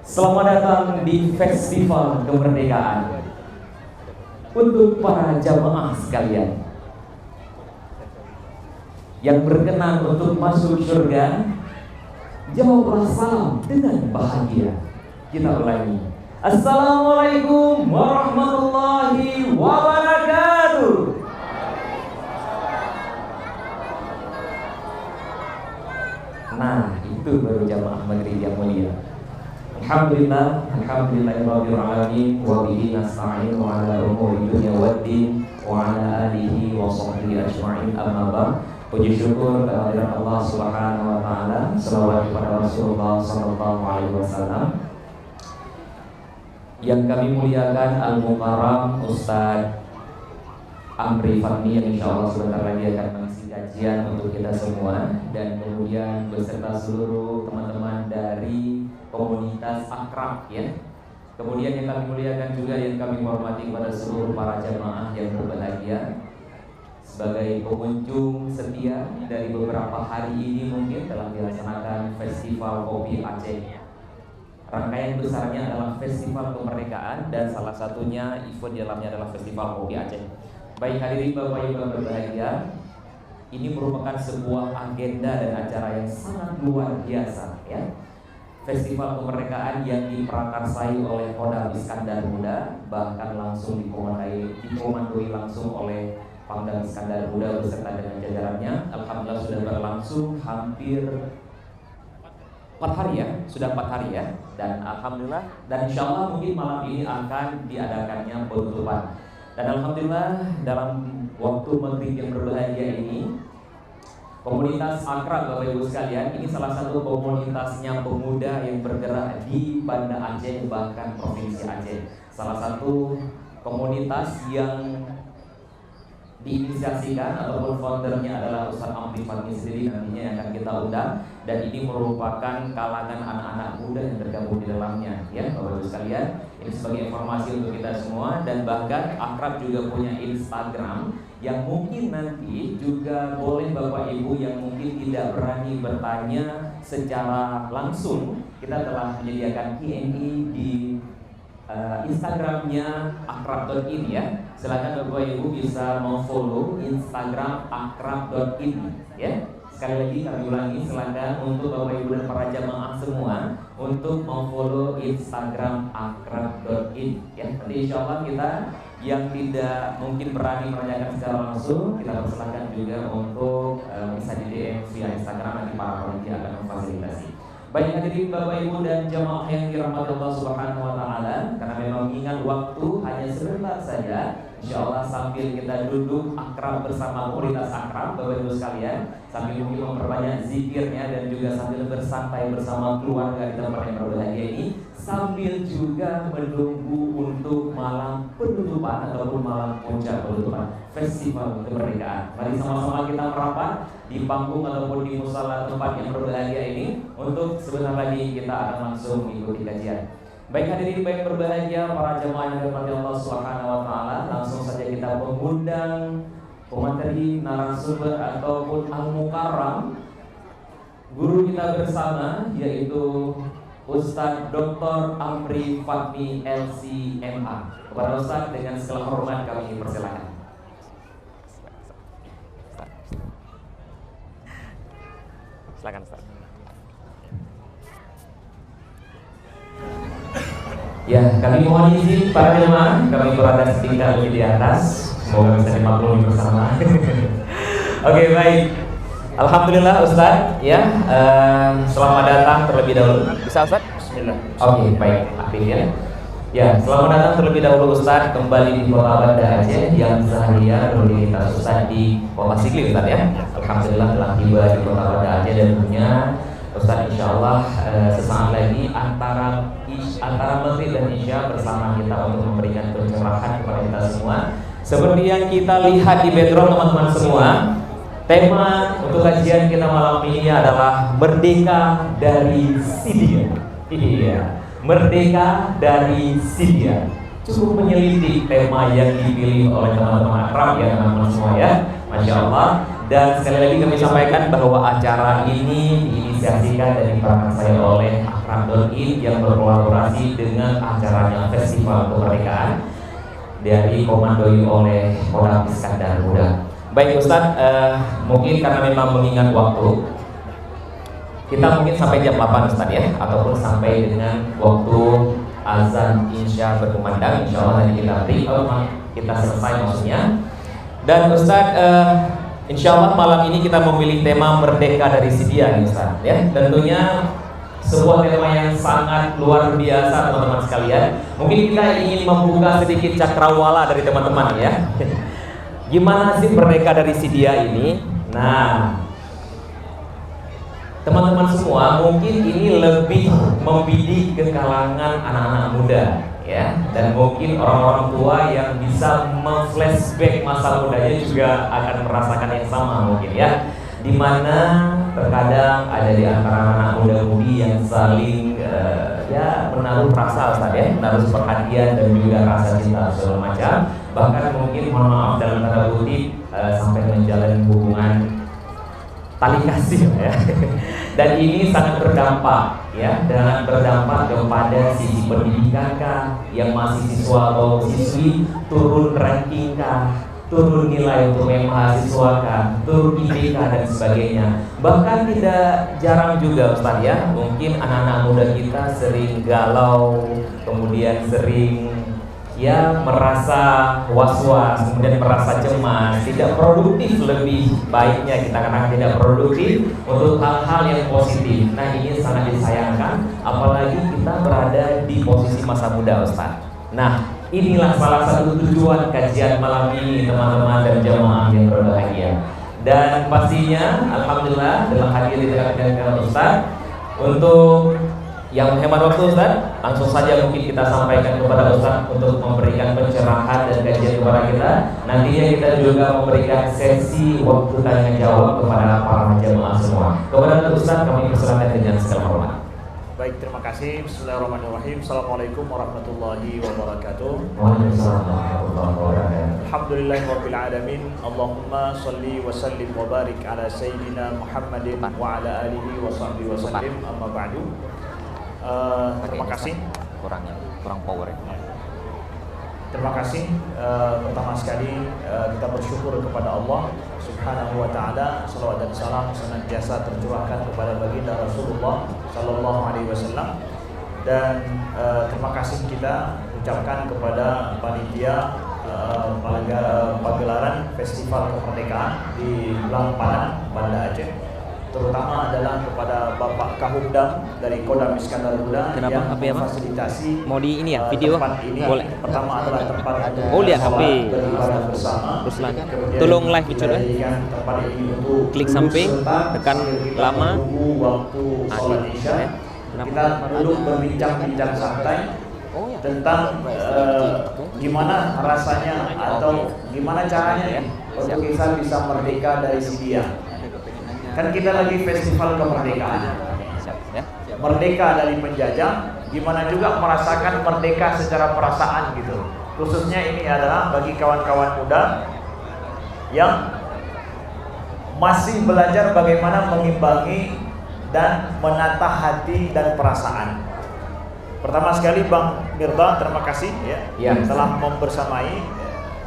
Selamat datang di Festival Kemerdekaan. Untuk para jamaah sekalian yang berkenan untuk masuk surga, jawablah salam dengan bahagia. Kita ulangi. Assalamualaikum warahmatullahi wabarakatuh. Nah, itu baru jamaah maghrib yang mulia. Alhamdulillah, alhamdulillahirabbil alamin wa bihi nasta'in wa ala umuri dunya waddin wa ala alihi wa sahbihi ajma'in. Amma ba'd. Puji syukur kehadirat Allah Subhanahu wa taala, selawat kepada Rasulullah sallallahu alaihi wasallam. Yang kami muliakan Al-Mukarram Ustaz Amri Fahmi, yang insyaallah sebentar lagi akan mengisi kajian untuk kita semua, dan kemudian beserta seluruh teman-teman dari komunitas akrab ya. Kemudian yang kami muliakan juga, yang kami hormati kepada seluruh para jamaah yang berbahagia sebagai pengunjung setia dari beberapa hari ini mungkin telah dilaksanakan Festival Kopi Aceh. Rangkaian besarnya adalah Festival Kemerdekaan dan salah satunya event di dalamnya adalah Festival Kopi Aceh. Baik hadirin Bapak Ibu yang berbahagia, ini merupakan sebuah agenda dan acara yang sangat luar biasa ya. Festival Kemerdekaan yang diprakarsai oleh Kodam Iskandar Muda, bahkan langsung dikomandoi langsung oleh Pangdam Iskandar Muda beserta dengan jajarannya. Alhamdulillah sudah berlangsung hampir 4 hari ya, sudah 4 hari ya. Dan alhamdulillah, dan insyaallah mungkin malam ini akan diadakannya penutupan. Dan alhamdulillah dalam waktu maghrib yang berbahagia ini, komunitas akrab Bapak Ibu sekalian, ini salah satu komunitasnya pemuda yang bergerak di Banda Aceh, bahkan Provinsi Aceh. Salah satu komunitas yang diinisiasikan ataupun foundernya adalah Ustaz Amri Fahmi sendiri, nantinya yang akan kita undang. Dan ini merupakan kalangan anak-anak muda yang tergabung di dalamnya ya Bapak Ibu sekalian. Ini sebagai informasi untuk kita semua. Dan bahkan akrab juga punya Instagram yang mungkin nanti juga boleh Bapak Ibu yang mungkin tidak berani bertanya secara langsung, kita telah menyediakan Q&A di Instagramnya akrab.in ya. Silakan Bapak Ibu bisa follow Instagram akrab.in ya. Sekali lagi kami ulangi, silakan untuk Bapak Ibu dan para jamaah semua untuk follow Instagram akrab.in ya. Nanti insyaallah kita yang tidak mungkin berani menanyakan secara langsung, kita persilakan juga untuk bisa di DM via Instagram, nanti para panitia akan memfasilitasi. Baik hadirin Bapak Ibu dan jamaah yang dirahmati Allah Subhanahu wa taala, karena memang ingat waktu hanya sebentar saja, insyaallah sambil kita duduk akrab bersama komunitas akrab Bapak Ibu sekalian, sambil mungkin memperbanyak zikirnya dan juga sambil bersantai bersama keluarga di tempat yang berbahagia ini, sambil juga menunggu untuk malam penutupan ataupun malam puncak penutupan Festival Kemerdekaan. Mari sama-sama kita merapat di panggung ataupun di musala tempat yang berbahagia ini, untuk sebentar lagi kita akan langsung mengikuti kajian. Baik hadirin baik berbahagia, para jemaah yang dirahmati Allah Subhanahu wa taala, langsung saja kita mengundang pemateri, narasumber ataupun Al-Mukarram, guru kita bersama yaitu Ustaz Dr. Amri Fahmi LCMA. Kepada Ustaz dengan segala hormat kami persilakan. Silakan Ustaz. Ya, kami mohon izin para jemaah, kami berada setingkat lebih di atas. Semoga bisa dimaklumi bersama. Oke, baik. Alhamdulillah Ustaz, ya. Selamat datang terlebih dahulu. Bisa Ustaz? Bismillah. Oke, baik. Aktif ya. Ya, selamat datang terlebih dahulu Ustaz kembali di Kota Banda Aceh yang seharian rutinitas Ustaz di Kota Sigli Ustaz ya. Alhamdulillah telah tiba di Kota Banda Aceh, dan tentunya Ustaz insyaallah sesaat lagi antara maghrib dan isya bersama kita untuk memberikan pencerahan kepada kita semua. Seperti yang kita lihat di background teman-teman semua, tema untuk kajian kita malam ini adalah Merdeka dari Sidia. Iya, Merdeka dari Sidia. Cukup menyelidik tema yang dipilih oleh teman-teman akrab ya teman-teman semua ya. Masya Allah. Dan sekali lagi kami sampaikan bahwa acara ini diinisiasikan dan diperankan saya oleh Akram.id yang berkolaborasi dengan acaranya Festival Kemerdekaan dari komandoi oleh Kodam Iskandar Muda. Baik Ustadz, mungkin karena memang mengingat waktu, kita mungkin sampai jam 8 Ustadz ya, ataupun sampai dengan waktu azan insya berkumandang. Insya Allah nanti kita break out, kita selesai maksudnya. Dan Ustadz, insya Allah malam ini kita memilih tema Merdeka dari Sidia nih Ustadz ya. Tentunya sebuah tema yang sangat luar biasa teman-teman sekalian. Mungkin kita ingin membuka sedikit cakrawala dari teman-teman ya. Gimana sih Merdeka dari Sidia ini? Nah, teman-teman semua mungkin ini lebih membidik ke kalangan anak-anak muda ya, dan mungkin orang-orang tua yang bisa memflashback masa mudanya juga akan merasakan yang sama mungkin ya, dimana terkadang ada di antara anak muda-mudi yang saling ya menaruh rasa Ustaz ya, menaruh perhatian dan juga rasa cinta segala macam, bahkan mungkin mohon maaf dalam tanda kutip sampai menjalin hubungan tali kasih ya. Dan ini sangat berdampak ya, dan berdampak kepada sisi pendidikan kah, yang masih siswa atau siswi turun ranking kah, turun nilai untuk yang mahasiswa kah, turun IPK dan sebagainya. Bahkan tidak jarang juga Ustaz ya, mungkin anak-anak muda kita sering galau, kemudian sering ya merasa was-was, kemudian merasa cemas, tidak produktif, lebih baiknya kita katakan tidak produktif untuk hal-hal yang positif. Nah ini sangat disayangkan, apalagi kita berada di posisi masa muda Ustaz. Nah inilah salah satu tujuan kajian malam ini teman-teman dan jamaah yang berbahagia. Dan pastinya Alhamdulillah telah hadir di tengah-tengah Ustaz. Untuk yang menghemat waktu Ustaz, langsung saja mungkin kita sampaikan kepada Ustaz untuk memberikan pencerahan dan kajian kepada kita. Nantinya kita juga memberikan sesi waktu tanya jawab kepada para jamaah semua. Kepada Ustaz kami persilakan dengan segala hormat. Baik, terima kasih. Bismillahirrahmanirrahim. Assalamualaikum warahmatullahi wabarakatuh. Waalaikumsalam warahmatullahi wabarakatuh. Alhamdulillahirabbil alamin. Allahumma shalli wa sallim wa barik ala sayyidina Muhammadin wa ala alihi wa sahbihi wa sallim. Amma ba'du. Terima kasih. Kurang power ya. Terima kasih. Pertama sekali kita bersyukur kepada Allah Subhanahu wa taala. Salawat dan salam senantiasa tercurahkan kepada baginda Rasulullah sallallahu alaihi wasallam. Dan terima kasih kita ucapkan kepada panitia pagelaran Festival Kemerdekaan di Blang Padang, Banda Aceh. Terutama adalah kepada Bapak Kahumdam dari Kodam Iskandar Muda yang memfasilitasi mau di ini ya video tempat ini. boleh. Pertama adalah tempat Oh lihat HP beribadah bersama. Ruslan, tolong live video Tempat ini untuk klik samping, tekan lama waktu sholat isya. Kita duduk berbincang-bincang santai tentang gimana rasanya atau gimana caranya untuk kita bisa merdeka dari Sidia. Kan kita lagi festival kemerdekaan, merdeka dari penjajah, gimana juga merasakan merdeka secara perasaan gitu. Khususnya ini adalah bagi kawan-kawan muda yang masih belajar bagaimana mengimbangi dan menata hati dan perasaan. Pertama sekali Bang Mirda, terima kasih ya telah membersamai.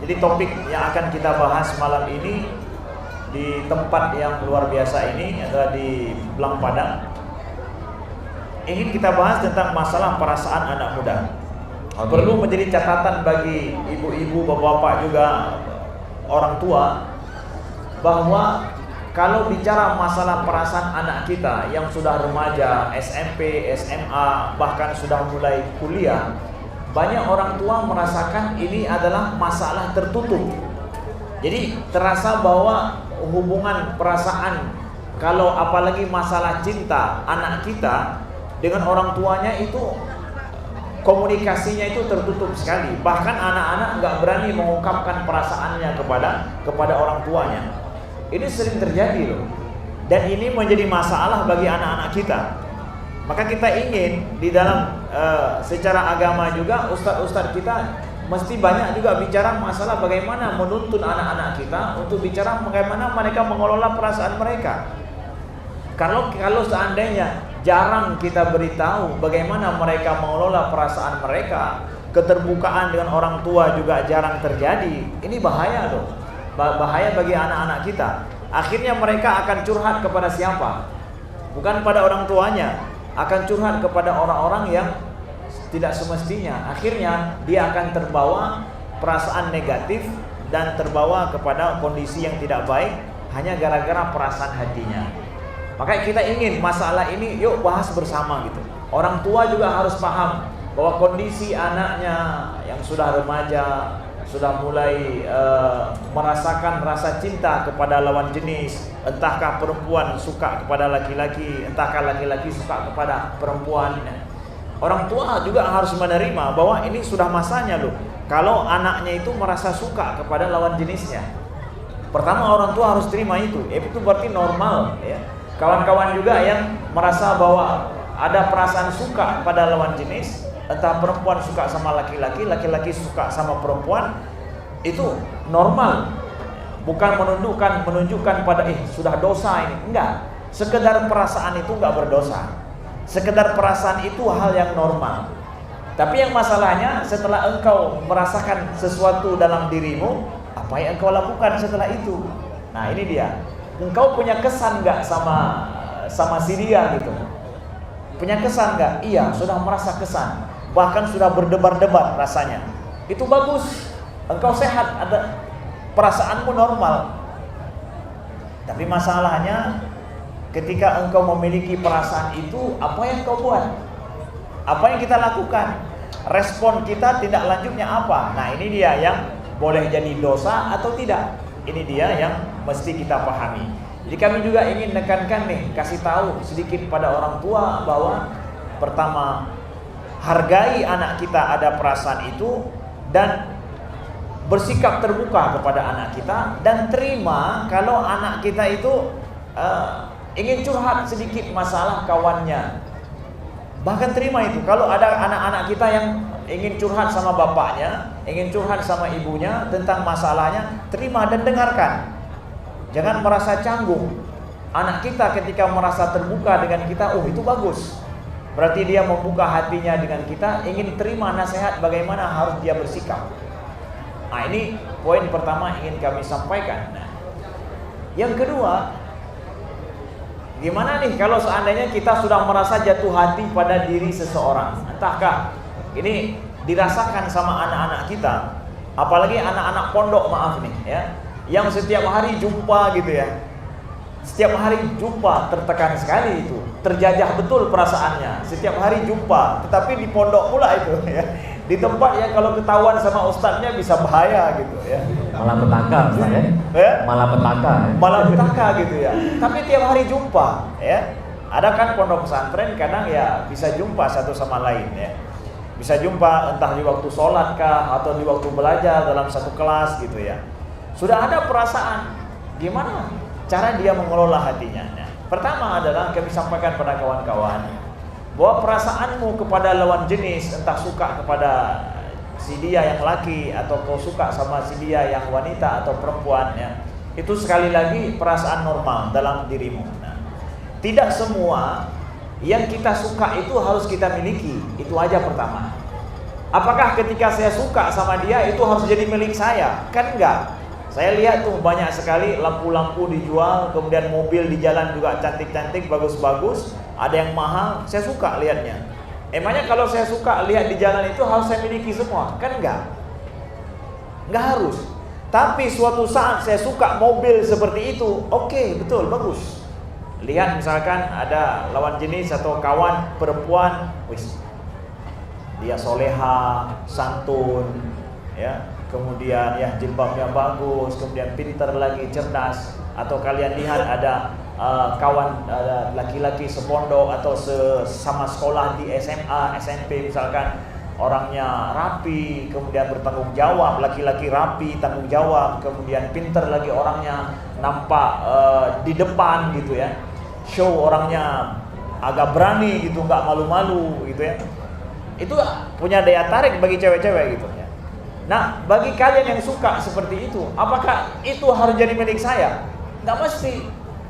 Jadi topik yang akan kita bahas malam ini di tempat yang luar biasa ini adalah di Blang Padang. Ingin kita bahas tentang masalah perasaan anak muda. Perlu menjadi catatan bagi ibu-ibu, bapak-bapak juga orang tua, bahwa kalau bicara masalah perasaan anak kita yang sudah remaja, SMP, SMA, bahkan sudah mulai kuliah, banyak orang tua merasakan ini adalah masalah tertutup. Jadi terasa bahwa hubungan perasaan, kalau apalagi masalah cinta anak kita dengan orang tuanya itu komunikasinya itu tertutup sekali. Bahkan anak-anak nggak berani mengungkapkan perasaannya kepada orang tuanya. Ini sering terjadi loh. Dan ini menjadi masalah bagi anak-anak kita. Maka kita ingin di dalam secara agama juga ustadz-ustadz kita mesti banyak juga bicara masalah bagaimana menuntun anak-anak kita untuk bicara bagaimana mereka mengelola perasaan mereka. Kalau seandainya jarang kita beritahu bagaimana mereka mengelola perasaan mereka, keterbukaan dengan orang tua juga jarang terjadi, ini bahaya loh. Bahaya bagi anak-anak kita. Akhirnya mereka akan curhat kepada siapa? Bukan pada orang tuanya, akan curhat kepada orang-orang yang tidak semestinya. Akhirnya dia akan terbawa perasaan negatif dan terbawa kepada kondisi yang tidak baik hanya gara-gara perasaan hatinya. Makanya kita ingin masalah ini yuk bahas bersama gitu. Orang tua juga harus paham bahwa kondisi anaknya yang sudah remaja, sudah mulai merasakan rasa cinta kepada lawan jenis, entahkah perempuan suka kepada laki-laki, entahkah laki-laki suka kepada perempuan. Orang tua juga harus menerima bahwa ini sudah masanya loh. Kalau anaknya itu merasa suka kepada lawan jenisnya, pertama orang tua harus terima itu berarti normal ya. Kawan-kawan juga yang merasa bahwa ada perasaan suka pada lawan jenis, entah perempuan suka sama laki-laki, laki-laki suka sama perempuan, itu normal. Bukan menunjukkan pada sudah dosa ini, enggak. Sekedar perasaan itu enggak berdosa. Sekedar perasaan itu hal yang normal. Tapi yang masalahnya setelah engkau merasakan sesuatu dalam dirimu, apa yang engkau lakukan setelah itu? Nah ini dia. Engkau punya kesan enggak sama si dia gitu? Punya kesan enggak? Iya, sudah merasa kesan. Bahkan sudah berdebar-debar rasanya. Itu bagus. Engkau sehat, ada perasaanmu normal. Tapi masalahnya ketika engkau memiliki perasaan itu, apa yang kau buat? Apa yang kita lakukan? Respon kita tindak lanjutnya apa? Nah ini dia yang boleh jadi dosa atau tidak. Ini dia yang mesti kita pahami. Jadi kami juga ingin menekankan nih, kasih tahu sedikit pada orang tua bahwa pertama, hargai anak kita ada perasaan itu dan bersikap terbuka kepada anak kita, dan terima kalau anak kita itu ingin curhat sedikit masalah kawannya. Bahkan terima itu. Kalau ada anak-anak kita yang ingin curhat sama bapaknya, ingin curhat sama ibunya tentang masalahnya, terima dan dengarkan. Jangan merasa canggung. Anak kita ketika merasa terbuka dengan kita, itu bagus. Berarti dia membuka hatinya dengan kita, ingin terima nasihat bagaimana harus dia bersikap. Nah ini poin pertama ingin kami sampaikan. Nah, yang kedua, gimana nih kalau seandainya kita sudah merasa jatuh hati pada diri seseorang? Entahkah ini dirasakan sama anak-anak kita, apalagi anak-anak pondok, maaf nih ya, yang setiap hari jumpa gitu ya. Setiap hari jumpa, tertekan sekali itu, terjajah betul perasaannya. Setiap hari jumpa, tetapi di pondok pula itu ya. Di tempat yang kalau ketahuan sama ustadznya bisa bahaya gitu ya. Malah petaka ya? Malah petaka gitu ya. Tapi tiap hari jumpa ya. Ada kan pondok pesantren kadang ya bisa jumpa satu sama lain ya. Bisa jumpa entah di waktu sholat kah atau di waktu belajar dalam satu kelas gitu ya. Sudah ada perasaan. Gimana cara dia mengelola hatinya? Nah, pertama adalah kami sampaikan pada kawan-kawan bahwa perasaanmu kepada lawan jenis, entah suka kepada si dia yang laki atau kau suka sama si dia yang wanita atau perempuan ya, itu sekali lagi perasaan normal dalam dirimu. Nah, tidak semua yang kita suka itu harus kita miliki. Itu aja pertama. Apakah ketika saya suka sama dia itu harus jadi milik saya? Kan enggak. Saya lihat tuh banyak sekali lampu-lampu dijual, kemudian mobil di jalan juga cantik-cantik, bagus-bagus, ada yang mahal, saya suka lihatnya. Emangnya kalau saya suka lihat di jalan itu harus saya miliki semua? Kan enggak. Enggak harus. Tapi suatu saat saya suka mobil seperti itu, oke, betul, bagus. Lihat misalkan ada lawan jenis atau kawan perempuan, dia soleha, santun, ya. Kemudian ya jilbabnya bagus, kemudian pintar lagi, cerdas. Atau kalian lihat ada kawan laki-laki sepondok atau sama sekolah di SMA, SMP misalkan, orangnya rapi, kemudian bertanggung jawab, laki-laki rapi, tanggung jawab, kemudian pintar lagi orangnya, nampak di depan gitu ya, show orangnya agak berani gitu, nggak malu-malu gitu ya. Itu punya daya tarik bagi cewek-cewek gitu ya. Nah, bagi kalian yang suka seperti itu, apakah itu harus jadi milik saya? Nggak mesti.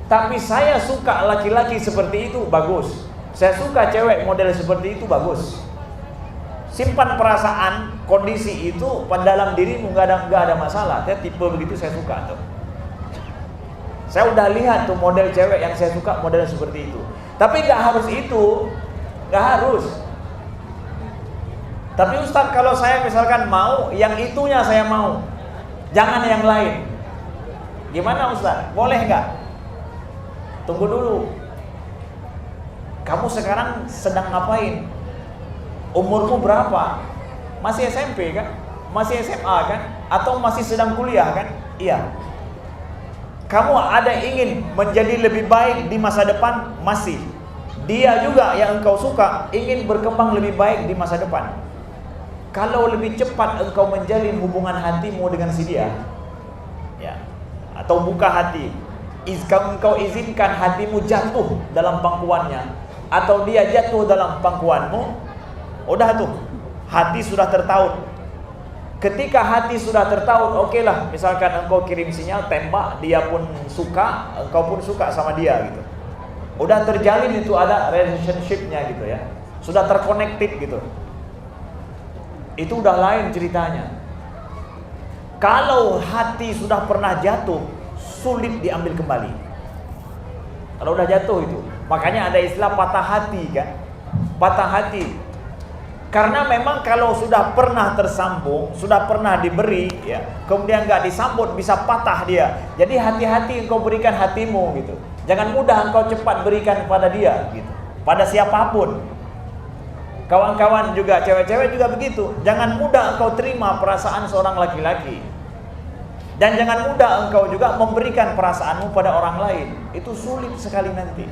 Tapi saya suka laki-laki seperti itu, bagus. Saya suka cewek model seperti itu, bagus. Simpan perasaan, kondisi itu pada dalam dirimu, nggak ada masalah. Saya tipe begitu saya suka tuh. Saya udah lihat tuh model cewek yang saya suka model seperti itu. Tapi nggak harus itu, nggak harus. Tapi Ustaz, kalau saya misalkan mau, yang itunya saya mau, jangan yang lain. Gimana Ustaz? Boleh nggak? Tunggu dulu. Kamu sekarang sedang ngapain? Umurmu berapa? Masih SMP kan? Masih SMA kan? Atau masih sedang kuliah kan? Iya. Kamu ada ingin menjadi lebih baik di masa depan? Masih. Dia juga yang engkau suka ingin berkembang lebih baik di masa depan. Kalau lebih cepat engkau menjalin hubungan hatimu dengan si dia, ya, atau buka hati, engkau izinkan hatimu jatuh dalam pangkuannya, atau dia jatuh dalam pangkuanmu, udah tuh, hati sudah tertaut. Ketika hati sudah tertaut, oke lah, misalkan engkau kirim sinyal tembak, dia pun suka, engkau pun suka sama dia gitu. Udah terjalin itu, ada relationship-nya gitu ya. Sudah terconnected gitu. Itu udah lain ceritanya. Kalau hati sudah pernah jatuh, sulit diambil kembali. Kalau udah jatuh itu, makanya ada istilah patah hati kan? Patah hati. Karena memang kalau sudah pernah tersambung, sudah pernah diberi, ya, kemudian nggak disambut, bisa patah dia. Jadi hati-hati engkau berikan hatimu gitu. Jangan mudah engkau cepat berikan pada dia gitu. Pada siapapun. Kawan-kawan juga, cewek-cewek juga begitu. Jangan mudah engkau terima perasaan seorang laki-laki. Dan jangan mudah engkau juga memberikan perasaanmu pada orang lain. Itu sulit sekali nanti.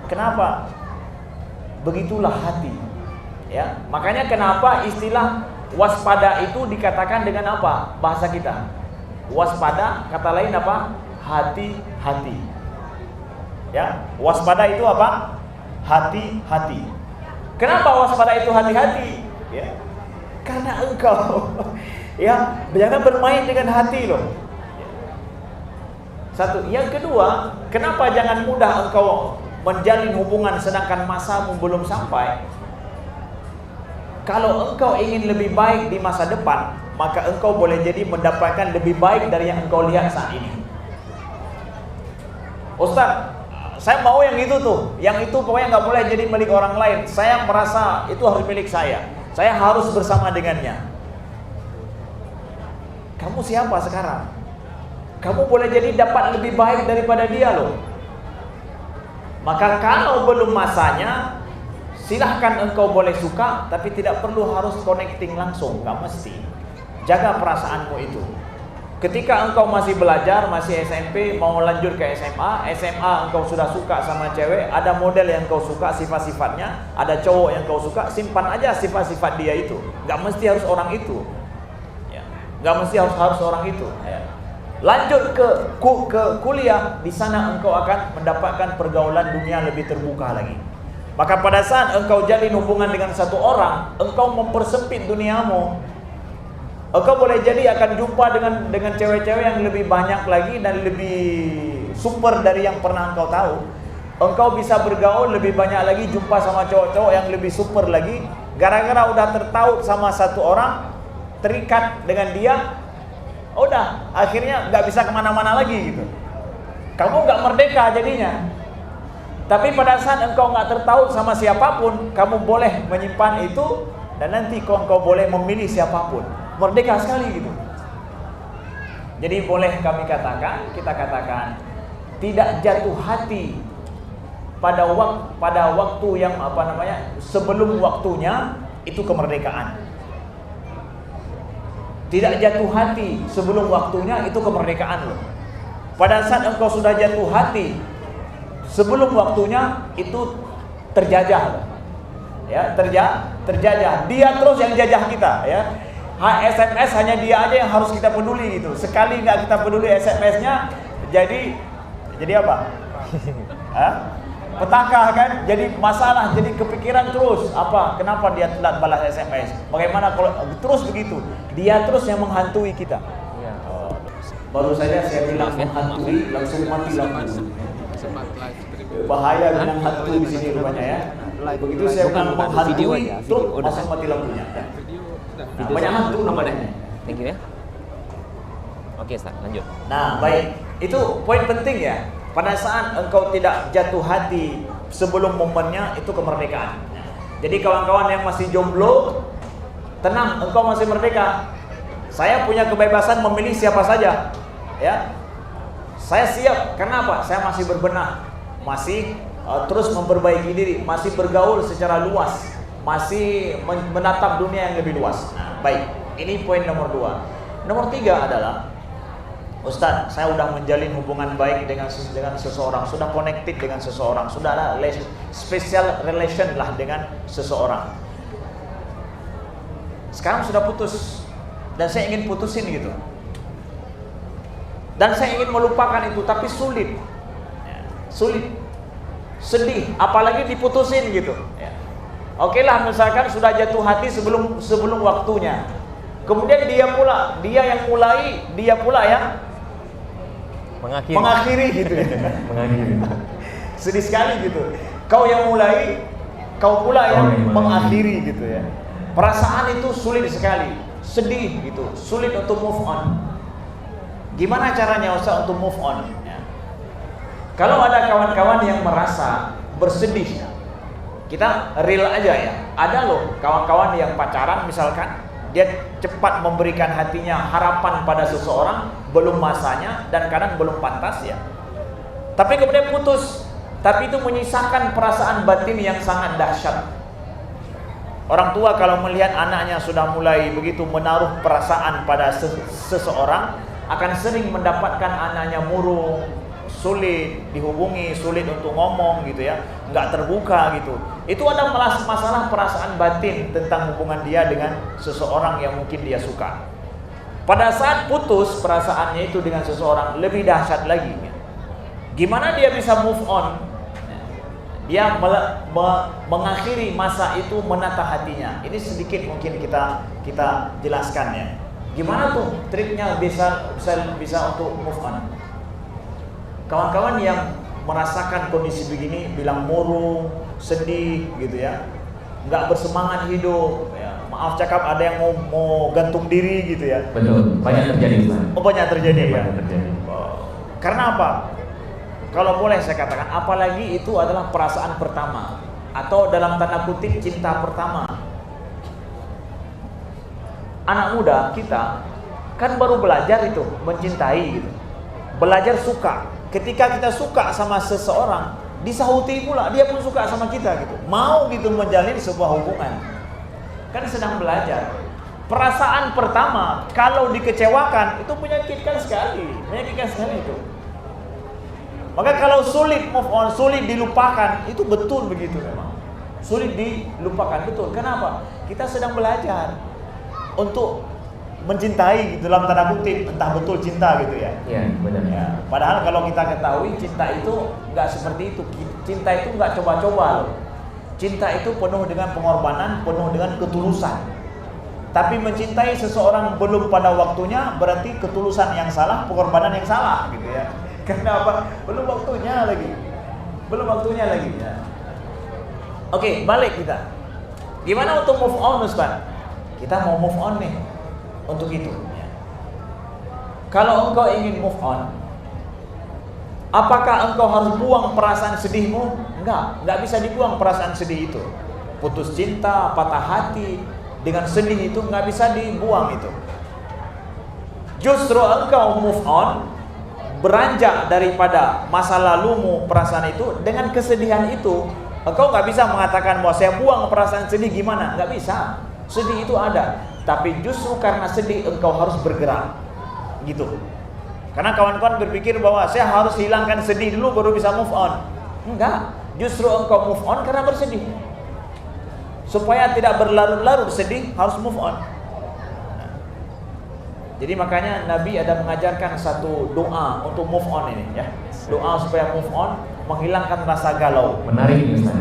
Kenapa? Begitulah hati. Ya, makanya kenapa istilah waspada itu dikatakan dengan apa? Bahasa kita. Waspada, kata lain apa? Hati-hati. Ya, waspada itu apa? Hati-hati. Kenapa waspada itu hati-hati? Ya, karena engkau ya, jangan bermain dengan hati loh. Satu. Yang kedua, kenapa jangan mudah engkau menjalin hubungan sedangkan masamu belum sampai? Kalau engkau ingin lebih baik di masa depan, maka engkau boleh jadi mendapatkan lebih baik dari yang engkau lihat saat ini. Ustaz, saya mau yang itu tuh, yang itu pokoknya nggak boleh jadi milik orang lain. Saya merasa itu harus milik saya harus bersama dengannya. Kamu siapa sekarang? Kamu boleh jadi dapat lebih baik daripada dia loh. Maka kalau belum masanya, silahkan engkau boleh suka, tapi tidak perlu harus connecting langsung, nggak mesti. Jaga perasaanmu itu. Ketika engkau masih belajar, masih SMP, mau lanjut ke SMA engkau sudah suka sama cewek, ada model yang engkau suka sifat-sifatnya, ada cowok yang engkau suka, simpan aja sifat-sifat dia itu. Nggak mesti harus orang itu. Ya. Nggak mesti harus orang itu. Ya. Lanjut ke kuliah, di sana engkau akan mendapatkan pergaulan dunia lebih terbuka lagi. Maka pada saat engkau jalin hubungan dengan satu orang, engkau mempersempit duniamu. Engkau boleh jadi akan jumpa dengan cewek-cewek yang lebih banyak lagi dan lebih super dari yang pernah engkau tahu. Engkau bisa bergaul lebih banyak lagi, jumpa sama cowok-cowok yang lebih super lagi. Gara-gara udah tertaut sama satu orang, terikat dengan dia, udah akhirnya nggak bisa kemana-mana lagi gitu. Kamu nggak merdeka jadinya. Tapi pada saat engkau nggak tertaut sama siapapun, kamu boleh menyimpan itu dan nanti engkau boleh memilih siapapun. Merdeka sekali gitu. Jadi boleh kita katakan tidak jatuh hati pada waktu yang sebelum waktunya, itu kemerdekaan. Tidak jatuh hati sebelum waktunya, itu kemerdekaan loh. Pada saat engkau sudah jatuh hati sebelum waktunya, itu terjajah. Ya, terjajah. Dia terus yang jajah kita, ya. SMS hanya dia aja yang harus kita peduli gitu. Sekali nggak kita peduli SMS-nya, jadi apa? Hah? petaka kan, jadi masalah, jadi kepikiran terus kenapa dia telat balas SMS, bagaimana kalau terus begitu, dia terus yang menghantui kita. Baru saja saya bilang menghantui, langsung mati lampu. Bahaya bilang hantu di sini rupanya ya. Begitu saya bilang menghantui, terus langsung mati lampunya. Nah, banyak hantu namanya. Thank you ya. Oke, Ustaz, lanjut. Nah, baik. Itu poin penting ya. Pada saat engkau tidak jatuh hati sebelum momennya, itu kemerdekaan. Jadi kawan-kawan yang masih jomblo, tenang, engkau masih merdeka. Saya punya kebebasan memilih siapa saja. Ya. Saya siap. Kenapa? Saya masih berbenah, masih terus memperbaiki diri, masih bergaul secara luas, masih menatap dunia yang lebih luas. Nah, baik. Ini poin nomor 2. Nomor 3 adalah, Ustaz, saya sudah menjalin hubungan baik dengan seseorang, sudah connected dengan seseorang, sudah ada special relation lah dengan seseorang. Sekarang sudah putus, dan saya ingin putusin gitu. Dan saya ingin melupakan itu, tapi sulit. Sulit. Sedih, apalagi diputusin gitu. Oke lah, misalkan sudah jatuh hati sebelum waktunya. Kemudian dia yang mulai, dia pula yang mengakhiri gitu ya. Mengakhiri. Sedih sekali gitu. Kau yang mulai, kau pula yang mengakhiri gitu ya. Perasaan itu sulit sekali, sedih gitu, sulit untuk move on. Gimana caranya Ustaz untuk move on? Ya. Kalau ada kawan-kawan yang merasa bersedih, kita real aja ya. Ada loh kawan-kawan yang pacaran misalkan, dia cepat memberikan hatinya, harapan pada seseorang, belum masanya dan kadang belum pantas ya. Tapi kemudian putus, tapi itu menyisakan perasaan batin yang sangat dahsyat. Orang tua kalau melihat anaknya sudah mulai begitu menaruh perasaan pada seseorang, akan sering mendapatkan anaknya murung, sulit dihubungi, sulit untuk ngomong gitu ya, nggak terbuka gitu. Itu ada masalah perasaan batin tentang hubungan dia dengan seseorang yang mungkin dia suka. Pada saat putus perasaannya itu dengan seseorang, lebih dahsyat lagi. Gimana dia bisa move on? Dia mengakhiri masa itu, menata hatinya. Ini sedikit mungkin kita jelaskan ya. Gimana tuh triknya bisa untuk move on? Kawan-kawan yang merasakan kondisi begini, bilang murung, sedih gitu ya, nggak bersemangat hidup ya. Maaf cakap, ada yang mau gantung diri gitu ya. Betul, banyak terjadi. Banyak terjadi ya. Banyak terjadi. Karena apa? Kalau boleh saya katakan, apalagi itu adalah perasaan pertama, atau dalam tanda kutip cinta pertama. Anak muda kita kan baru belajar itu mencintai gitu, belajar suka. Ketika kita suka sama seseorang, disahuti pula dia pun suka sama kita gitu, mau gitu menjalin sebuah hubungan. Kan sedang belajar. Perasaan pertama kalau dikecewakan itu menyakitkan sekali itu. Maka kalau sulit move on, sulit dilupakan, itu betul begitu memang. Sulit dilupakan, betul. Kenapa? Kita sedang belajar untuk mencintai dalam tanda kutip, entah betul cinta gitu ya. Iya, benar. Ya. Padahal kalau kita ketahui cinta itu nggak seperti itu. Cinta itu nggak coba-coba loh. Cinta itu penuh dengan pengorbanan, penuh dengan ketulusan. Tapi mencintai seseorang belum pada waktunya berarti ketulusan yang salah, pengorbanan yang salah gitu ya. Kenapa? Belum waktunya lagi. Ya. Oke, balik kita. Gimana untuk move on, Ustaz? Kita mau move on nih. Untuk itu ya. Kalau engkau ingin move on, apakah engkau harus buang perasaan sedihmu? Enggak bisa dibuang perasaan sedih itu. Putus cinta, patah hati dengan sedih itu enggak bisa dibuang itu. Justru engkau move on, beranjak daripada masa lalumu, perasaan itu dengan kesedihan itu. Engkau enggak bisa mengatakan bahwa saya buang perasaan sedih, gimana? Enggak bisa. Sedih itu ada. Tapi justru karena sedih engkau harus bergerak gitu. Karena kawan-kawan berpikir bahwa saya harus hilangkan sedih dulu baru bisa move on. Enggak, justru engkau move on karena bersedih. Supaya tidak berlarut-larut sedih, harus move on. Jadi makanya Nabi ada mengajarkan satu doa untuk move on ini ya. Doa supaya move on. menghilangkan rasa galau. Menarik nih Ustaz.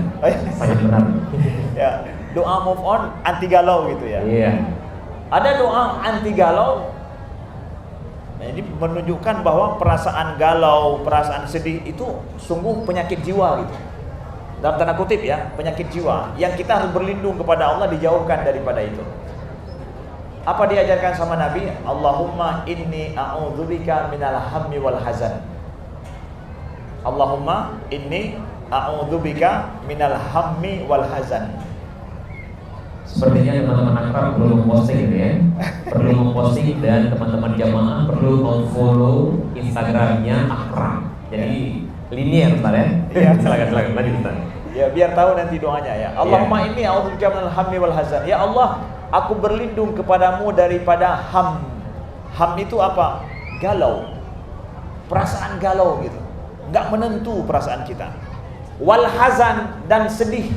Sangat menarik. Ya, doa move on anti galau gitu ya. Iya. Ada doa anti galau. Nah, ini menunjukkan bahwa perasaan galau, perasaan sedih itu sungguh penyakit jiwa gitu. Dalam tanda kutip ya, penyakit jiwa yang kita harus berlindung kepada Allah, dijauhkan daripada itu. Apa diajarkan sama Nabi? Allahumma inni a'udzubika minal hammi wal hazan. Allahumma inni a'udzubika minal hammi wal hazan. Sepertinya teman-teman akrab perlu memposting gitu ya. Perlu memposting dan teman-teman jamaah perlu memfollow Instagramnya akrab. Jadi linier Ustaz ya. Iya. Silakan lanjut Ustaz. Ya, biar tahu nanti doanya ya. Allahumma inni a'udzubika minal hammi wal hazan. Ya Allah, aku berlindung kepadamu daripada ham. Ham itu apa? Galau. Perasaan galau gitu. Enggak menentu perasaan kita. Wal hazan, dan sedih.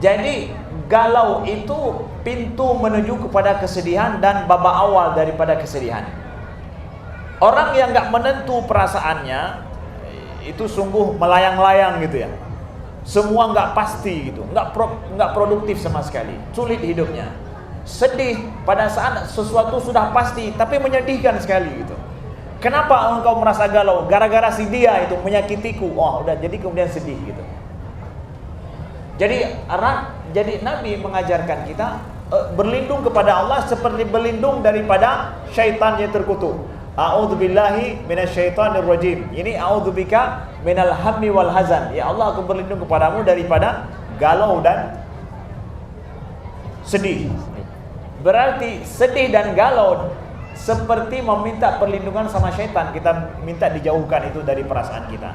Jadi galau itu pintu menuju kepada kesedihan dan babak awal daripada kesedihan. Orang yang enggak menentu perasaannya itu sungguh melayang-layang gitu ya. Semua enggak pasti gitu, enggak produktif sama sekali, sulit hidupnya. Sedih pada saat sesuatu sudah pasti, tapi menyedihkan sekali gitu. Kenapa engkau merasa galau? Gara-gara si dia itu menyakitiku. Oh, udah jadi kemudian sedih gitu. Jadi Nabi mengajarkan kita berlindung kepada Allah seperti berlindung daripada syaitan yang terkutuk. A'udzubillahi minasyaitonir rajim. Ini a'udzubika minal hammi wal hazan. Ya Allah, aku berlindung kepadamu daripada galau dan sedih. Berarti sedih dan galau seperti meminta perlindungan sama syaitan. Kita minta dijauhkan itu dari perasaan kita.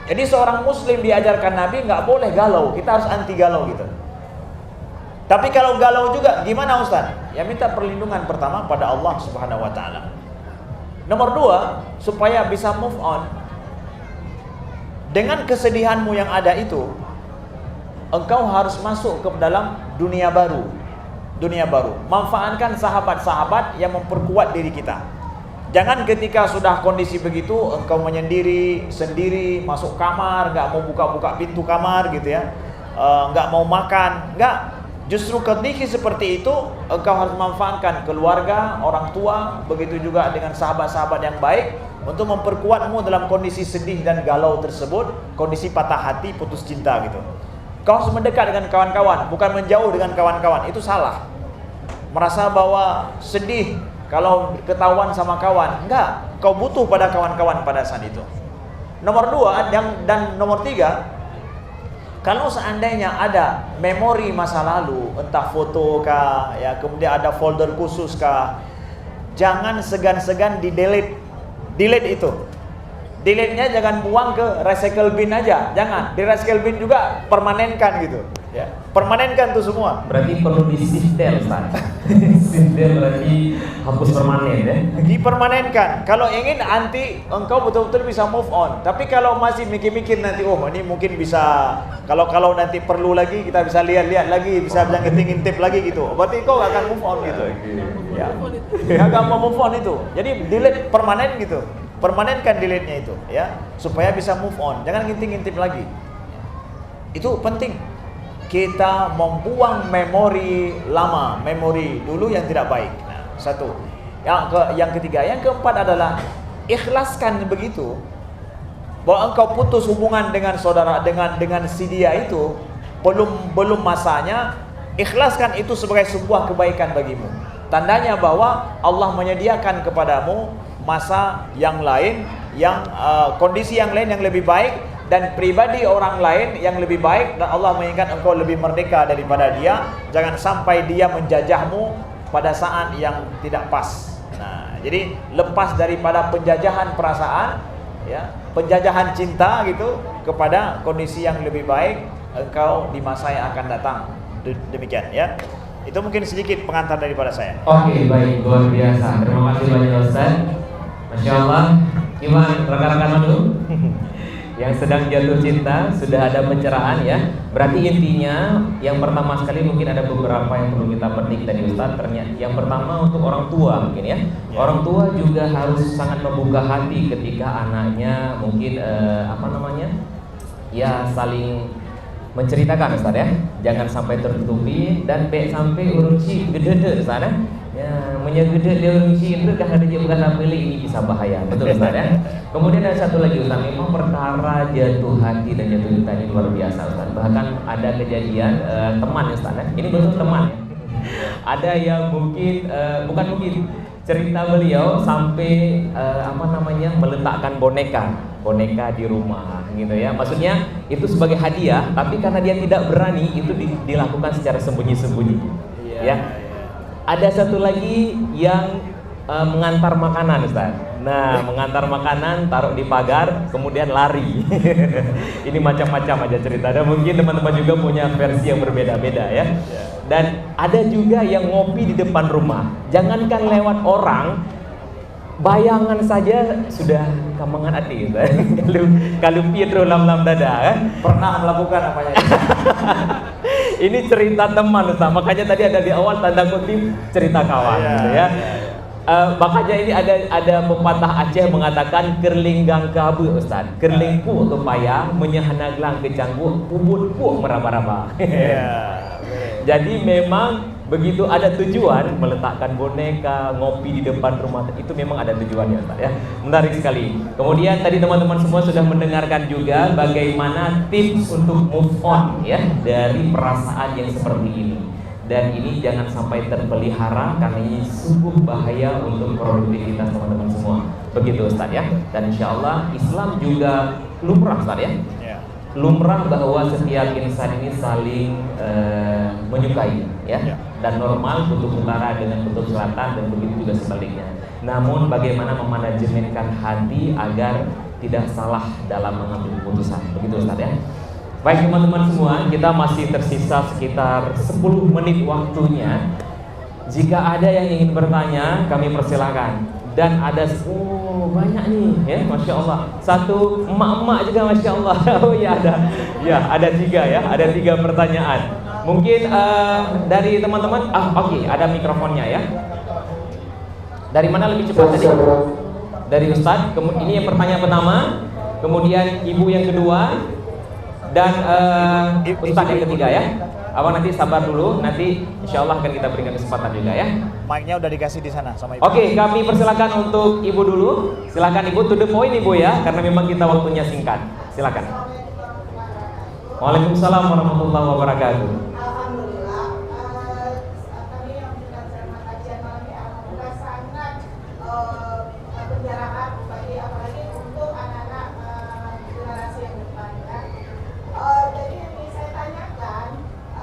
Jadi seorang muslim diajarkan Nabi nggak boleh galau. Kita harus anti galau gitu. Tapi kalau galau juga gimana Ustaz? Ya minta perlindungan pertama pada Allah Subhanahu wa taala. Nomor 2, supaya bisa move on dengan kesedihanmu yang ada itu, engkau harus masuk ke dalam dunia baru. Dunia baru. Manfaatkan sahabat-sahabat yang memperkuat diri kita. Jangan ketika sudah kondisi begitu engkau menyendiri, sendiri, masuk kamar, nggak mau buka-buka pintu kamar gitu ya, nggak mau makan, nggak. Justru ketika seperti itu engkau harus manfaatkan keluarga, orang tua, begitu juga dengan sahabat-sahabat yang baik untuk memperkuatmu dalam kondisi sedih dan galau tersebut, kondisi patah hati, putus cinta gitu. Kau harus mendekat dengan kawan-kawan, bukan menjauh dengan kawan-kawan. Itu salah. Merasa bahwa sedih kalau ketahuan sama kawan. Enggak, kau butuh pada kawan-kawan pada saat itu. Nomor 2 dan nomor 3, kalau seandainya ada memori masa lalu, entah foto kah, ya kemudian ada folder khusus kah, jangan segan-segan di-delete. Delete itu. Delete-nya jangan buang ke recycle bin aja, jangan. Di recycle bin juga permanenkan gitu. Ya, permanenkan tuh semua. Berarti perlu di-sifter Ustaz. Sifter berarti hapus permanen ya. Dipermanenkan. Kalau ingin anti engkau betul-betul bisa move on. Tapi kalau masih mikir-mikir nanti, oh ini mungkin bisa, kalau nanti perlu lagi kita bisa lihat-lihat lagi, bisa bilang ngintip lagi gitu. Berarti kau gak akan move on gitu. Ya. Gak akan mau move on itu. Jadi delete permanen gitu. Permanenkan delete-nya itu ya, supaya bisa move on. Jangan ngintip-ngintip lagi. Itu penting. Kita membuang memori lama, memori dulu yang tidak baik. Nah, satu. Yang ketiga, yang keempat adalah ikhlaskan begitu bahwa engkau putus hubungan dengan saudara, dengan si dia itu belum masanya. Ikhlaskan itu sebagai sebuah kebaikan bagimu. Tandanya bahwa Allah menyediakan kepadamu masa yang lain, yang kondisi yang lain yang lebih baik, dan pribadi orang lain yang lebih baik, dan Allah menginginkan engkau lebih merdeka daripada dia. Jangan sampai dia menjajahmu pada saat yang tidak pas. Nah, jadi lepas daripada penjajahan perasaan, ya, penjajahan cinta gitu kepada kondisi yang lebih baik engkau di masa yang akan datang. Demikian ya. Itu mungkin sedikit pengantar daripada saya. Oke, baik, luar biasa. Terima kasih banyak Ustaz. Masya Allah. Gimana rekan-rekan dulu? Yang sedang jatuh cinta sudah ada pencerahan ya. Berarti intinya yang pertama sekali mungkin ada beberapa yang perlu kita petik dari Ustaz. Ternyata yang pertama untuk orang tua mungkin ya. Orang tua juga harus sangat membuka hati ketika anaknya mungkin ya saling menceritakan Ustaz ya. Jangan sampai tertutupi dan sampai urunci gede-gede Ustaz ya. Ya, menyegede dia urunci itu kan ada dia bukan milik, ini bisa bahaya. Betul Ustaz ya. Kemudian ada satu lagi Ustaz, memang perkara jatuh hati dan jatuh cinta ini luar biasa Ustaz. Bahkan ada kejadian teman Ustaz ya. Ini betul teman ya. Ada yang mungkin bukan mungkin cerita beliau sampai meletakkan boneka di rumah gitu ya. Maksudnya itu sebagai hadiah, tapi karena dia tidak berani itu dilakukan secara sembunyi-sembunyi. Ya. Ada satu lagi yang mengantar makanan Ustaz. Nah, mengantar makanan taruh di pagar kemudian lari. Ini macam-macam aja cerita. Dan mungkin teman-teman juga punya versi yang berbeda-beda ya. Dan ada juga yang ngopi di depan rumah. Jangankan lewat orang, bayangan saja sudah kamangan hati Ustaz. Kalau Pietro lam dada kan Pernah melakukan apa ya? Ini cerita teman Ustaz. Makanya tadi ada di awal tanda kutip cerita kawan gitu ya. Makanya ini ada pepatah Aceh mengatakan kerlinggang kabu Ustaz. Kerlingku kepaya menyahanaglang kecanggu pubutku meraba-raba. Jadi memang begitu ada tujuan meletakkan boneka, ngopi di depan rumah itu memang ada tujuannya Ustaz ya. Menarik sekali. Kemudian tadi teman-teman semua sudah mendengarkan juga bagaimana tips untuk move on ya dari perasaan yang seperti ini. Dan ini jangan sampai terpelihara karena ini sungguh bahaya untuk produktivitas teman-teman semua. Begitu Ustaz ya. Dan insya Allah Islam juga lumrah Ustaz ya. Lumrah bahwa setiap insan ini saling menyukai ya. Dan normal kutub utara dengan kutub selatan dan begitu juga sebaliknya. Namun bagaimana memanajemenkan hati agar tidak salah dalam mengambil keputusan. Begitu Ustaz ya. Baik teman-teman semua, kita masih tersisa sekitar 10 menit waktunya. Jika ada yang ingin bertanya, kami persilakan. Dan ada banyak nih ya, Masya Allah. Satu emak-emak juga Masya Allah. Oh ya ada 3 ya, ada 3 pertanyaan. Mungkin dari teman-teman, oke, ada mikrofonnya ya. Dari mana lebih cepat tadi? Dari Ustadz, ini yang pertanyaan pertama. Kemudian ibu yang kedua. Dan Ustadz yang ketiga ya. Abang nanti sabar dulu, nanti insya Allah akan kita berikan kesempatan juga ya. Mic-nya udah dikasih di sana sama ibu. Oke, kami persilakan untuk ibu dulu. Silakan ibu, to the point ibu ya, karena memang kita waktunya singkat. Silakan. Waalaikumsalam warahmatullahi wabarakatuh. Alhamdulillah, kami yang mendengarkan kajian malam ini alhamdulillah sangat penjarahan bagi apalagi untuk anak-anak generasi yang depan ya. Jadi yang ingin saya tanyakan,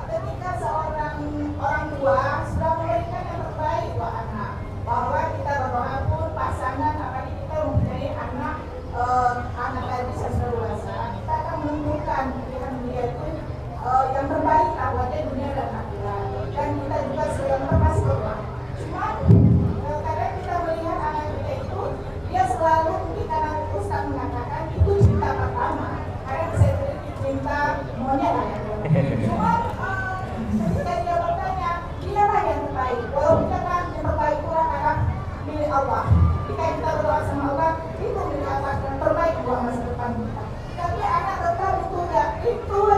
ketika seorang orang tua sudah memberikan yang terbaik buat anak, bahwa kita berdoa pun pasangan apalagi kita mempunyai anak tadi sudah dewasa, kita akan menentukan pilihan dia itu yang terbaik lah buat dia dunia dan akhirat. Dan kita juga sedang termasuk berdoa. Cuma kadang kita melihat anak kita itu dia selalu mungkin karena Ustaz mengatakan itu cinta pertama. Kadang saya beri cinta monyet lah ya. Cuma ketika dia bertanya, dia lah yang terbaik. Walaupun kan yang terbaik itu adalah milik Allah. Jika kita berdoa sama Allah, itu milik Allah yang terbaik buat masa depan kita. Tapi anak tetap itu aja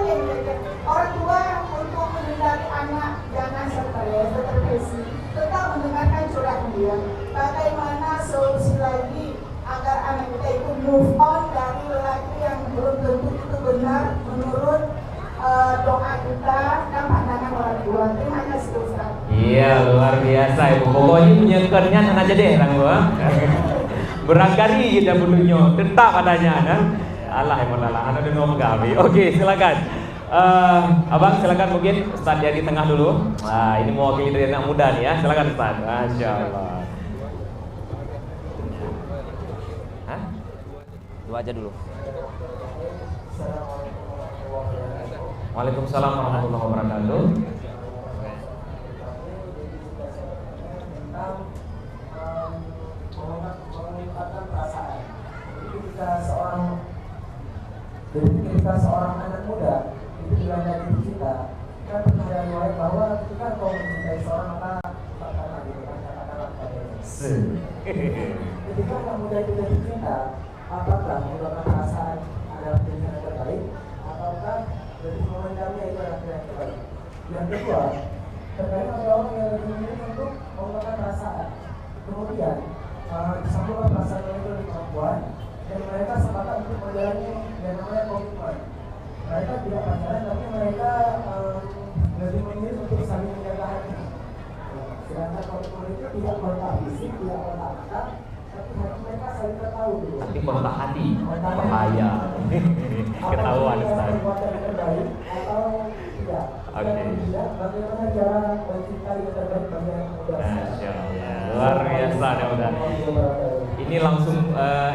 yang dilihat. Orang tua untuk menghindari anak jangan stres, terdepresi, tetap mendengarkan curhatan dia. Bagaimana solusi lagi agar anak kita itu move on dari lelaki yang belum tentu itu benar menurut doa kita dan pandangan orang tua. Terima kasih Ustaz. Iya, luar biasa ibu. Pokoknya punya kenyan aja deh orang tua. Berangkali kita butuhnya, tetap adanya kan. Allah yang menalah, anda dengar mengawi. Oke, silakan. Abang silakan mungkin Ustaz ya di tengah dulu. Nah, ini mewakili dari anak muda nih ya. Silakan Ustaz. Masya Allah. Hah? Dua aja dulu. Waalaikumsalam warahmatullahi wabarakatuh. Mengungkapkan perasaan. Jadi ketika seorang Ketika anak muda itu jatuh cinta, apakah merupakan perasaan adalah pilihan yang terbaik, ataukah lebih memendamnya itu adalah pilihan yang terbaik? Yang kedua, terkadang ada orang yang lebih memilih untuk menggunakan perasaan. Kemudian disambungkan perasaan itu dengan kemampuan, dan mereka sepakat untuk menjalani yang namanya komitmen. Mereka tidak pacaran, tapi mereka lebih memilih untuk saling menjaga hati. Sedangkan komitmen itu tidak kontak fisik, tidak kontak mata, tapi hati mereka saling tahu dulu. Tapi kontak hati, bahaya. Ketahuan Ustaz. Perbuatan yang terbaik atau tidak? Oke. Tidak, bagaimana cara mencintai yang terbaik bagi anak muda? Masya Allah, luar biasa ya udah. Ini langsung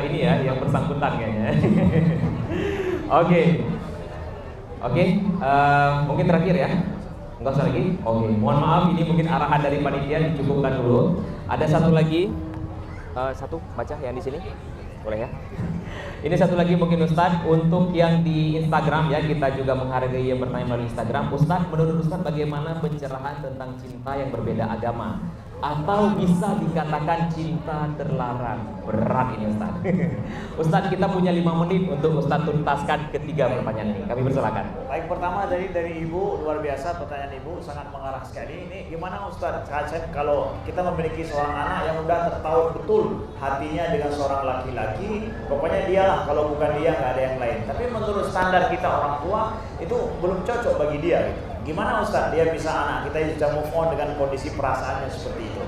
ini ya yang bersangkutan kayaknya. Oke. Mungkin terakhir ya. Enggak usah lagi. Oke. Mohon maaf, ini mungkin arahan dari panitia dicukupkan dulu. Ada satu lagi. Satu baca yang di sini. Boleh ya? Ini satu lagi mungkin Ustadz, untuk yang di Instagram ya, kita juga menghargai yang bertanya melalui Instagram. Ustadz, menurut Ustadz bagaimana pencerahan tentang cinta yang berbeda agama? Atau bisa dikatakan cinta terlarang? Berat ini Ustadz. Ustadz, kita punya 5 menit untuk Ustadz tuntaskan ketiga pertanyaan ini. Kami persilakan. Baik, pertama dari Ibu, luar biasa pertanyaan Ibu, sangat mengarah sekali. Ini gimana Ustaz, kalau kita memiliki seorang anak yang udah tertahu betul hatinya dengan seorang laki-laki, pokoknya dialah, kalau bukan dia nggak ada yang lain. Tapi menurut standar kita orang tua itu belum cocok bagi dia gitu. Gimana Ustaz dia bisa anak kita bisa move on dengan kondisi perasaannya seperti itu?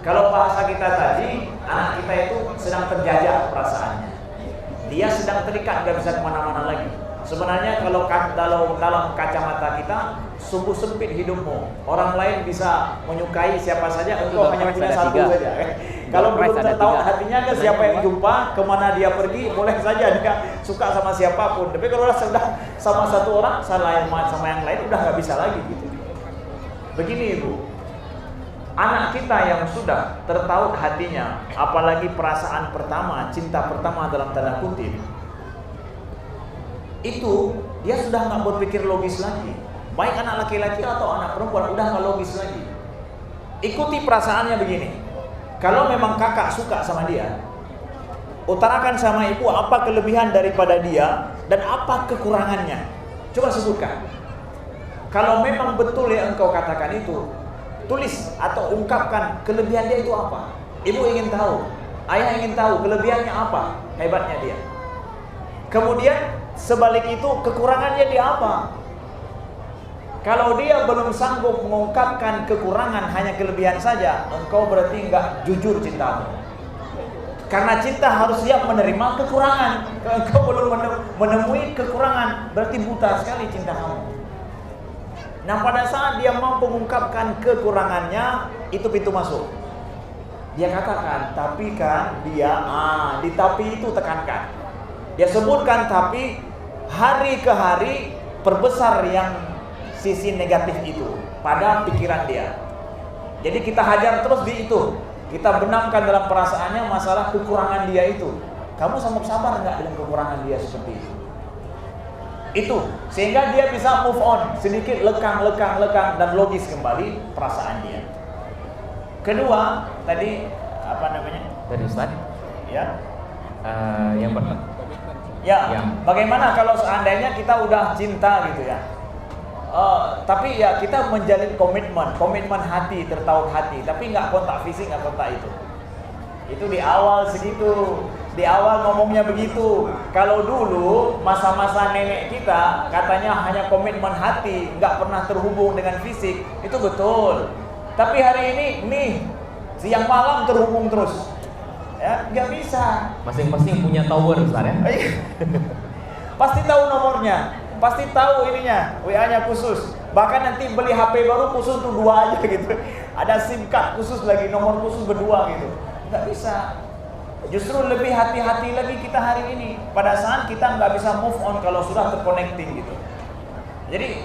Kalau bahasa kita tadi, anak kita itu sedang terjajah perasaannya. Dia sedang terikat, nggak bisa kemana-mana lagi. Sebenarnya kalau dalam kacamata kita, sungguh sempit hidupmu. Orang lain bisa menyukai siapa saja, engkau hanya punya satu saja. Kalau belum tertahu hatinya ke siapa yang jumpa, kemana dia pergi, boleh saja dia suka sama siapapun. Tapi kalau sudah sama satu orang, sama yang lain, udah nggak bisa lagi gitu. Begini Ibu, anak kita yang sudah tertaut hatinya, apalagi perasaan pertama, cinta pertama dalam tanda kutip, itu dia sudah nggak berpikir logis lagi. Baik anak laki-laki atau anak perempuan, udah nggak logis lagi. Ikuti perasaannya begini. Kalau memang kakak suka sama dia, utarakan sama ibu apa kelebihan daripada dia dan apa kekurangannya. Coba sebutkan. Kalau memang betul yang engkau katakan itu, tulis atau ungkapkan kelebihan dia itu apa. Ibu ingin tahu, ayah ingin tahu kelebihannya apa, hebatnya dia. Kemudian sebalik itu kekurangannya dia apa. Kalau dia belum sanggup mengungkapkan kekurangan, hanya kelebihan saja, engkau berarti enggak jujur cintamu. Karena cinta harus siap menerima kekurangan. Kalau engkau belum menemui kekurangan, berarti buta sekali cinta kamu. Nah, pada saat dia mampu mengungkapkan kekurangannya, itu pintu masuk. Dia katakan, tapi kan dia, di tapi itu tekankan. Dia sebutkan tapi, hari ke hari perbesar yang sisi negatif itu pada pikiran dia. Jadi kita hajar terus di itu. Kita benamkan dalam perasaannya masalah kekurangan dia itu. Kamu sanggup sabar nggak dengan kekurangan dia seperti itu? Itu sehingga dia bisa move on, sedikit lekang dan logis kembali perasaan dia. Kedua, tadi apa namanya? Dari Ustaz. Ya. Yang pertama. Ya. Bagaimana kalau seandainya kita udah cinta gitu ya? Tapi ya kita menjalin komitmen hati, tertaut hati, tapi nggak kontak fisik, nggak kontak itu. Itu di awal segitu, di awal ngomongnya begitu. Kalau dulu masa-masa nenek kita katanya hanya komitmen hati, nggak pernah terhubung dengan fisik, itu betul. Tapi hari ini nih siang malam terhubung terus, ya nggak bisa. Masing-masing punya tower Ustaz ya. Pasti tahu nomornya. Pasti tahu ininya, WA-nya khusus. Bahkan nanti beli HP baru khusus untuk 2 aja gitu. Ada SIM card khusus lagi, nomor khusus berdua gitu. Nggak bisa. Justru lebih hati-hati lagi kita hari ini. Pada saat kita nggak bisa move on kalau sudah terconnecting gitu. Jadi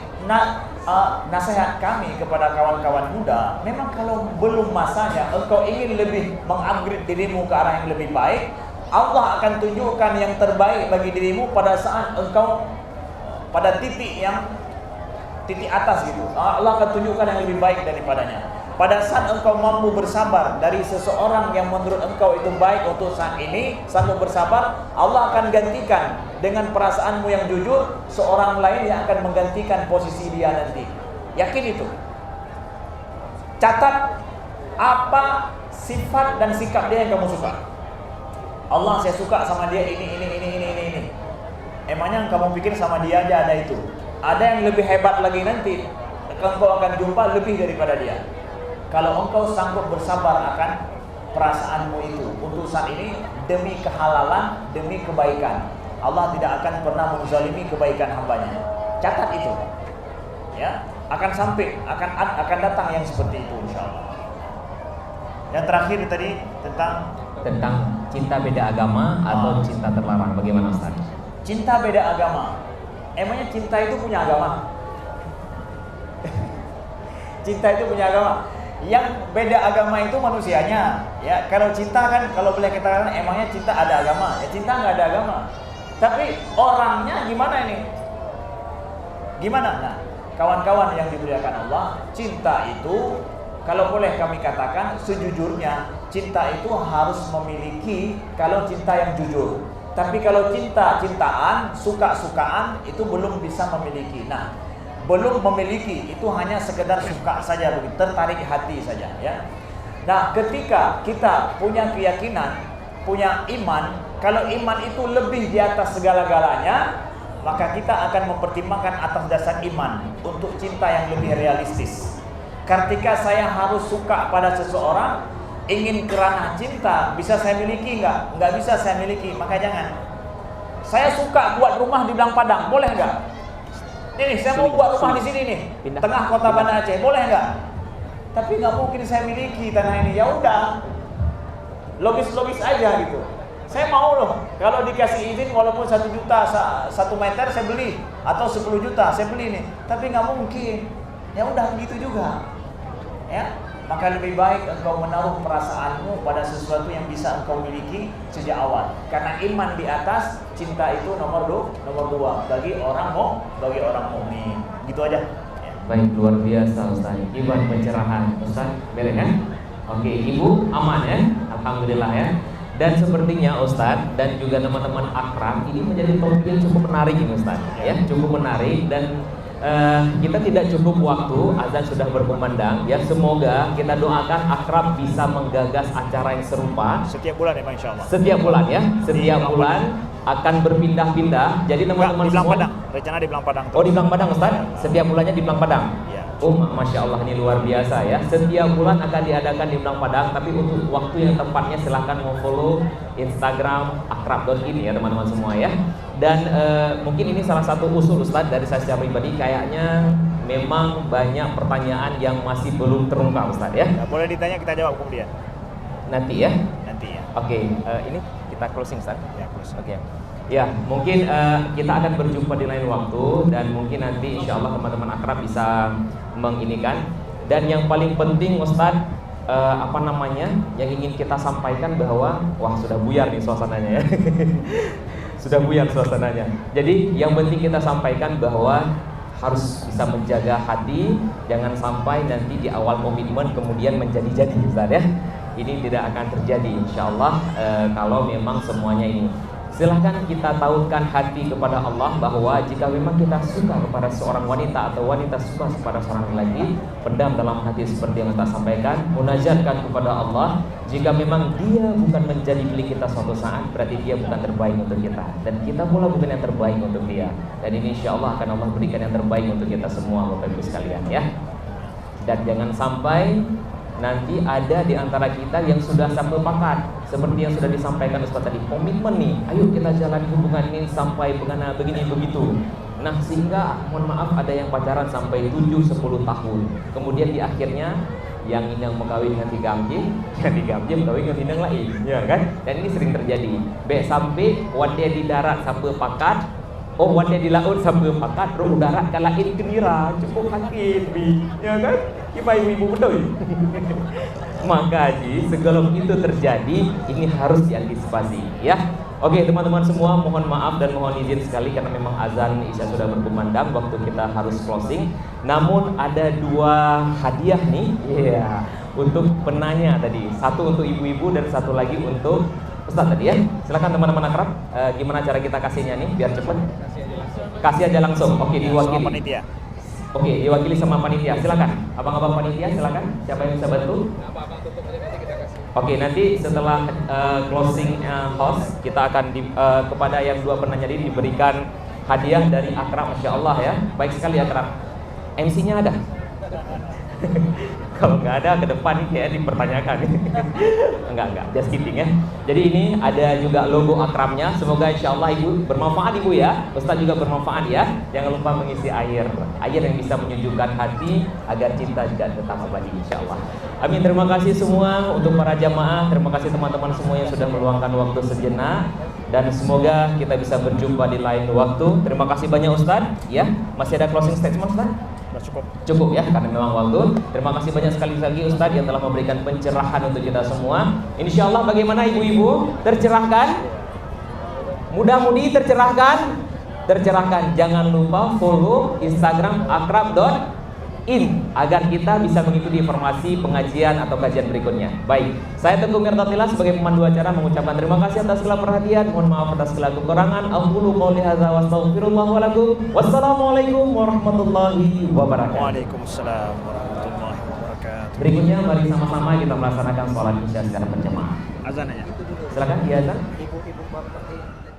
nasihat kami kepada kawan-kawan muda, memang kalau belum masanya engkau ingin lebih mengupgrade dirimu ke arah yang lebih baik, Allah akan tunjukkan yang terbaik bagi dirimu pada saat engkau pada titik atas gitu. Allah akan tunjukkan yang lebih baik daripadanya. pada saat engkau mampu bersabar dari seseorang yang menurut engkau itu baik untuk saat ini, sanggup bersabar, Allah akan gantikan dengan perasaanmu yang jujur seorang lain yang akan menggantikan posisi dia nanti. Yakin itu. Catat apa sifat dan sikap dia yang kamu suka. Allah, saya suka sama dia ini. Emangnya kamu pikir sama dia aja ada itu? Ada yang lebih hebat lagi nanti. Engkau akan jumpa lebih daripada dia. Kalau engkau sanggup bersabar akan perasaanmu itu untuk saat ini demi kehalalan, demi kebaikan, Allah tidak akan pernah menzalimi kebaikan hambanya. Catat itu, ya, akan sampai, akan datang yang seperti itu, insyaallah. Yang terakhir tadi tentang cinta beda agama atau cinta terlarang, bagaimana Ustaz? Cinta beda agama. Emangnya cinta itu punya agama? Cinta itu punya agama. Yang beda agama itu manusianya, ya. Kalau cinta kan, kalau boleh kita katakan, emangnya cinta ada agama? Ya, cinta nggak ada agama. Tapi orangnya gimana ini? Gimana? Nah, kawan-kawan yang dimuliakan Allah, cinta itu, kalau boleh kami katakan sejujurnya, cinta itu harus memiliki kalau cinta yang jujur. Tapi kalau cintaan, suka-sukaan itu belum bisa memiliki. Nah, belum memiliki itu hanya sekedar suka saja, begitu, tertarik hati saja, ya. Nah, ketika kita punya keyakinan, punya iman, kalau iman itu lebih di atas segala-galanya, maka kita akan mempertimbangkan atas dasar iman untuk cinta yang lebih realistis. Ketika saya harus suka pada seseorang, ingin kerana cinta, bisa saya miliki enggak? Enggak bisa saya miliki, maka jangan. Saya suka buat rumah di Belang Padang, boleh enggak? Ini saya mau buat rumah di sini nih, tengah kota Banda Aceh, boleh nggak? Tapi nggak mungkin saya miliki tanah ini. Ya udah, logis aja gitu. Saya mau loh, kalau dikasih izin walaupun 1 juta 1 meter saya beli, atau 10 juta saya beli nih. Tapi nggak mungkin. Ya udah begitu juga, ya. Maka lebih baik engkau menaruh perasaanmu pada sesuatu yang bisa engkau miliki sejak awal. Karena iman di atas, cinta itu nomor 2 bagi orang mukmin. Gitu aja. Ya. Baik, luar biasa Ustaz. Ibarat pencerahan Ustaz, beres kan? Oke, Ibu aman ya? Alhamdulillah ya. Dan sepertinya Ustaz dan juga teman-teman akrab, ini menjadi topik yang cukup menarik ini Ustaz, ya, cukup menarik. Dan kita tidak cukup waktu, azan sudah berkumandang. Ya, semoga kita doakan akrab bisa menggagas acara yang serupa setiap bulan ya, insyaallah. Setiap bulan ya, setiap bulan akan berpindah-pindah. Jadi teman-teman di Belang semua, Padang, rencana di Belang Padang. Oh, di Belang Padang Ustaz, setiap bulannya di Belang Padang. Ya. Oh, Masya Allah, ini luar biasa ya. Setiap bulan akan diadakan di Belang Padang. Tapi untuk waktu yang tepatnya silahkan follow Instagram akrab.in ya teman-teman semua ya. Dan mungkin ini salah satu usul Ustaz dari saya secara pribadi. Kayaknya memang banyak pertanyaan yang masih belum terungkap Ustaz ya. Nah, boleh ditanya, kita jawab kemudian. Nanti ya. Nanti ya. Oke, ini kita closing Ustaz. Ya, closing. Oke. Ya, mungkin kita akan berjumpa di lain waktu. Dan mungkin nanti insya Allah teman-teman akrab bisa menginikan. Dan yang paling penting Ustaz, yang ingin kita sampaikan bahwa wah, sudah buyar nih suasananya ya. Sudah buyar suasananya. Jadi yang penting kita sampaikan bahwa harus bisa menjaga hati, jangan sampai nanti di awal komitmen kemudian menjadi-jadi Ustaz ya. Ini tidak akan terjadi insyaallah kalau memang semuanya ini. Silahkan kita tautkan hati kepada Allah bahwa jika memang kita suka kepada seorang wanita atau wanita suka kepada seorang laki, pendam dalam hati seperti yang kita sampaikan, munajatkan kepada Allah. Jika memang dia bukan menjadi milik kita suatu saat, berarti dia bukan terbaik untuk kita, dan kita pula bukan yang terbaik untuk dia. Dan ini insya Allah akan Allah berikan yang terbaik untuk kita semua Bapak Ibu sekalian ya. Dan jangan sampai nanti ada di antara kita yang sudah sepakat seperti yang sudah disampaikan Ustaz tadi, komitmen nih, ayo kita jalan hubungan ini sampai begini begitu. Nah, sehingga mohon maaf ada yang pacaran sampai 7-10 tahun. Kemudian di akhirnya yang indang mengkawin dengan digamjing, yang digamjing mengkawin dengan indang lain, ya kan? Dan ini sering terjadi. Sampai wade di darat sampai pakat, wade di laut sampai pakat, roh darat kalahin kenira, cukup sakit, ya kan? Ibu betul. Maka segala itu terjadi, ini harus diantisipasi ya. Oke teman-teman semua, mohon maaf dan mohon izin sekali karena memang azan Isya sudah berkumandang, waktu kita harus closing. Namun ada 2 hadiah nih, untuk penanya tadi. Satu untuk ibu-ibu dan satu lagi untuk Ustaz tadi ya. Silakan teman-teman akrab, gimana cara kita kasihnya nih biar cepet? Kasih aja langsung. Oke, diwakili. Panitia. Oke, diwakili sama panitia. Silakan. Abang-abang panitia silakan. Siapa yang bisa bantu? Oke, nanti setelah closing host kita akan kepada yang 2 penanya ini diberikan hadiah dari Akram, Masya Allah ya. Baik sekali Akram. MC-nya ada? Kalau nggak ada ke depan nih kayak dipertanyakan. Enggak, just kidding ya. Jadi ini ada juga logo Akramnya. Semoga insya Allah ibu bermanfaat ibu ya. Ustaz juga bermanfaat ya. Jangan lupa mengisi air yang bisa menyejukkan hati agar cinta juga tetap abadi insya Allah. Amin. Terima kasih semua untuk para jamaah. Terima kasih teman-teman semua yang sudah meluangkan waktu sejenak. Dan semoga kita bisa berjumpa di lain waktu. Terima kasih banyak Ustaz. Ya, masih ada closing statement Ustaz? Cukup ya, karena memang waktu. Terima kasih banyak sekali lagi Ustadz yang telah memberikan pencerahan untuk kita semua. Insya Allah bagaimana ibu-ibu? Tercerahkan? Mudah-mudi tercerahkan? Tercerahkan. Jangan lupa follow Instagram akrab.in agar kita bisa mengikuti informasi pengajian atau kajian berikutnya. Baik, saya Teguh Mirtatila sebagai pemandu acara mengucapkan terima kasih atas segala perhatian. Mohon maaf atas segala kekurangan. Aqulu qouli hadza wa astaghfirullah wa lakum. Wassalamualaikum warahmatullahi wabarakatuh. Waalaikumsalam warahmatullahi wabarakatuh. Berikutnya mari sama-sama kita melaksanakan sholat isya secara berjamaah. Azan ya. Silakan diazan. Ibu-ibu bapak